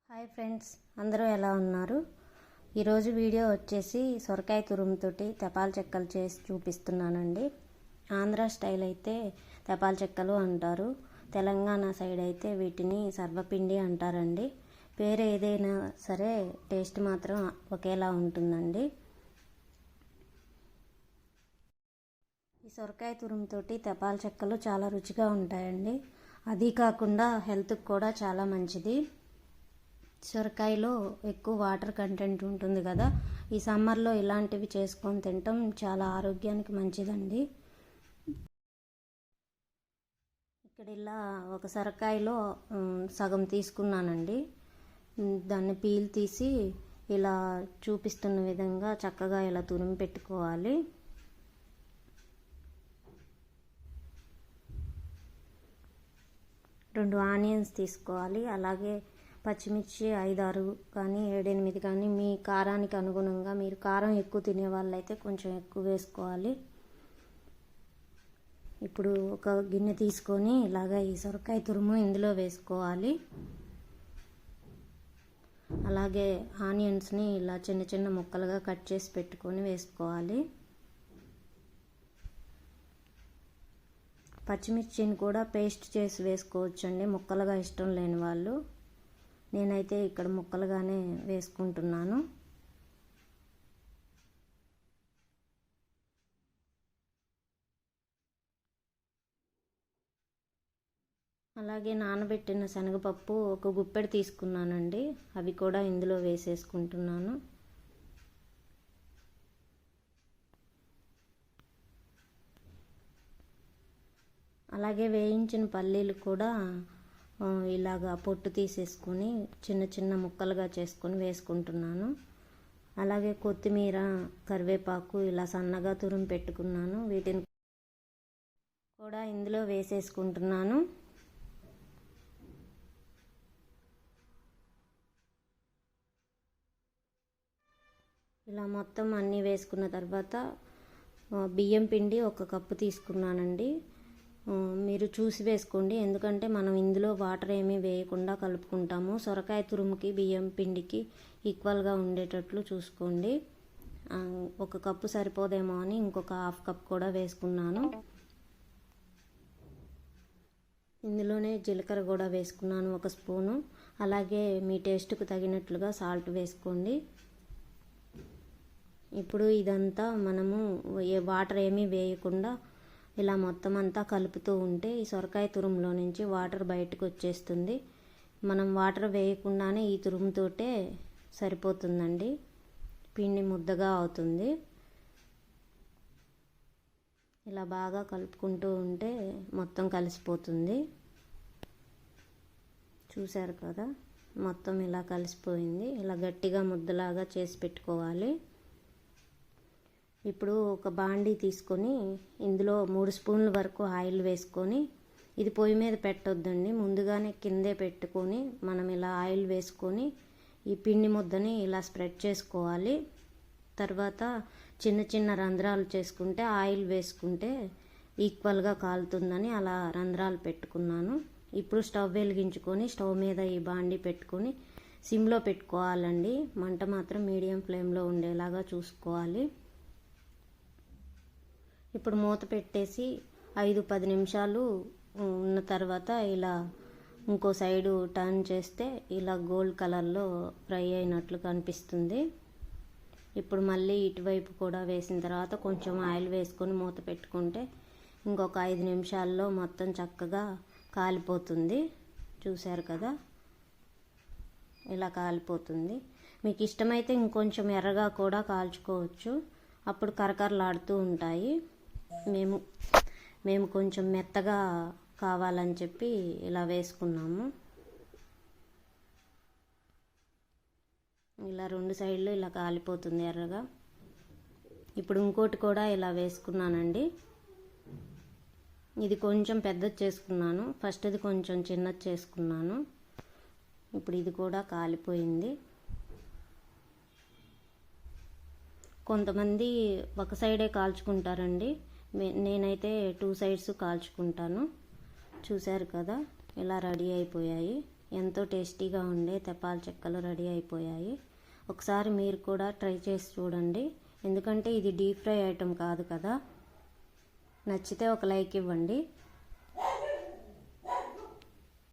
Hi friends, అందరూ ఎలా ఉన్నారు? ఈరోజు వీడియో వచ్చేసి సొరకాయ తురుముతోటి తెపాల చెక్కలు చేసి చూపిస్తున్నానండి. ఆంధ్ర స్టైల్ అయితే తెపాల చెక్కలు అంటారు, తెలంగాణ సైడ్ అయితే వీటిని సర్వపిండి అంటారండి. పేరు ఏదైనా సరే టేస్ట్ మాత్రం ఒకేలా ఉంటుందండి. ఈ సొరకాయ తురుముతోటి తెపాల చెక్కలు చాలా రుచిగా ఉంటాయండి. అది కాకుండా హెల్త్కి కూడా చాలా మంచిది. సొరకాయలో ఎక్కువ వాటర్ కంటెంట్ ఉంటుంది కదా, ఈ సమ్మర్లో ఇలాంటివి చేసుకొని తినటం చాలా ఆరోగ్యానికి మంచిదండి. ఇక్కడ ఇలా ఒక సొరకాయలో సగం తీసుకున్నానండి. దాన్ని పీల్ తీసి ఇలా చూపిస్తున్న విధంగా చక్కగా ఇలా తురిమి పెట్టుకోవాలి. రెండు ఆనియన్స్ తీసుకోవాలి, అలాగే పచ్చిమిర్చి 5-6 కానీ 7-8 కానీ మీ కారానికి అనుగుణంగా, మీరు కారం ఎక్కువ తినే వాళ్ళైతే కొంచెం ఎక్కువ వేసుకోవాలి. ఇప్పుడు ఒక గిన్నె తీసుకొని ఇలాగ ఈ సొరకాయ తురుము ఇందులో వేసుకోవాలి. అలాగే ఆనియన్స్ని ఇలా చిన్న చిన్న ముక్కలుగా కట్ చేసి పెట్టుకొని వేసుకోవాలి. పచ్చిమిర్చిని కూడా పేస్ట్ చేసి వేసుకోవచ్చండి, ముక్కలుగా ఇష్టం లేని వాళ్ళు. నేనైతే ఇక్కడ ముక్కలుగానే వేసుకుంటున్నాను. అలాగే నానబెట్టిన శనగపప్పు ఒక గుప్పెడు తీసుకున్నానండి, అవి కూడా ఇందులో వేసేసుకుంటున్నాను. అలాగే వేయించిన పల్లీలు కూడా ఇలాగా పొట్టు తీసేసుకొని చిన్న చిన్న ముక్కలుగా చేసుకొని వేసుకుంటున్నాను. అలాగే కొత్తిమీర, కరివేపాకు ఇలా సన్నగా తురిమి పెట్టుకున్నాను, వీటిని కూడా ఇందులో వేసేసుకుంటున్నాను. ఇలా మొత్తం అన్నీ వేసుకున్న తర్వాత బియ్యం పిండి 1 కప్పు తీసుకున్నానండి. మీరు చూసి వేసుకోండి, ఎందుకంటే మనం ఇందులో వాటర్ ఏమీ వేయకుండా కలుపుకుంటాము. సొరకాయ తురుముకి బియ్యం పిండికి ఈక్వల్గా ఉండేటట్లు చూసుకోండి. 1 కప్పు సరిపోదేమో అని ఇంకొక 1/2 కప్ కూడా వేసుకున్నాను. ఇందులోనే జీలకర్ర కూడా వేసుకున్నాను 1 స్పూను. అలాగే మీ టేస్ట్కు తగినట్లుగా సాల్ట్ వేసుకోండి. ఇప్పుడు ఇదంతా మనము వాటర్ ఏమీ వేయకుండా ఇలా మొత్తం అంతా కలుపుతూ ఉంటే ఈ సొరకాయ తురుములో నుంచి వాటర్ బయటకు వచ్చేస్తుంది. మనం వాటర్ వేయకుండానే ఈ తురుముతోటే సరిపోతుందండి, పిండి ముద్దగా అవుతుంది. ఇలా బాగా కలుపుకుంటూ ఉంటే మొత్తం కలిసిపోతుంది. చూశారు కదా, మొత్తం ఇలా కలిసిపోయింది. ఇలా గట్టిగా ముద్దలాగా చేసి పెట్టుకోవాలి. ఇప్పుడు ఒక బాండీ తీసుకొని ఇందులో 3 స్పూన్ల వరకు ఆయిల్ వేసుకొని, ఇది పొయ్యి మీద పెట్టొద్దండి, ముందుగానే కిందే పెట్టుకొని మనం ఇలా ఆయిల్ వేసుకొని ఈ పిండి ముద్దని ఇలా స్ప్రెడ్ చేసుకోవాలి. తర్వాత చిన్న చిన్న రంధ్రాలు చేసుకుంటే ఆయిల్ వేసుకుంటే ఈక్వల్గా కాలుతుందని అలా రంధ్రాలు పెట్టుకున్నాను. ఇప్పుడు స్టవ్ వెలిగించుకొని స్టవ్ మీద ఈ బాండీ పెట్టుకొని సిమ్లో పెట్టుకోవాలండి. మంట మాత్రం మీడియం ఫ్లేమ్లో ఉండేలాగా చూసుకోవాలి. ఇప్పుడు మూత పెట్టేసి 5-10 నిమిషాలు ఉన్న తర్వాత ఇలా ఇంకో సైడు టర్న్ చేస్తే ఇలా గోల్డ్ కలర్లో ఫ్రై అయినట్లు కనిపిస్తుంది. ఇప్పుడు మళ్ళీ ఇటువైపు కూడా వేసిన తర్వాత కొంచెం ఆయిల్ వేసుకొని మూత పెట్టుకుంటే ఇంకొక 5 నిమిషాల్లో మొత్తం చక్కగా కాలిపోతుంది. చూశారు కదా, ఇలా కాలిపోతుంది. మీకు ఇష్టమైతే ఇంకొంచెం ఎర్రగా కూడా కాల్చుకోవచ్చు, అప్పుడు కరకరలాడుతూ ఉంటాయి. మేము కొంచెం మెత్తగా కావాలని చెప్పి ఇలా వేసుకున్నాము. ఇలా 2 సైడ్లు ఇలా కాలిపోతుంది ఎర్రగా. ఇప్పుడు ఇంకోటి కూడా ఇలా వేసుకున్నానండి. ఇది కొంచెం పెద్దది చేసుకున్నాను, ఫస్ట్ది కొంచెం చిన్నది చేసుకున్నాను. ఇప్పుడు ఇది కూడా కాలిపోయింది. కొంతమంది ఒక సైడే కాల్చుకుంటారండి, నేనైతే 2 సైడ్స్ కాల్చుకుంటాను. చూశారు కదా, ఇలా రెడీ అయిపోయాయి. ఎంతో టేస్టీగా ఉండే తెపాల చెక్కలు రెడీ అయిపోయాయి. ఒకసారి మీరు కూడా ట్రై చేసి చూడండి, ఎందుకంటే ఇది డీప్ ఫ్రై ఐటెం కాదు కదా. నచ్చితే ఒక లైక్ ఇవ్వండి.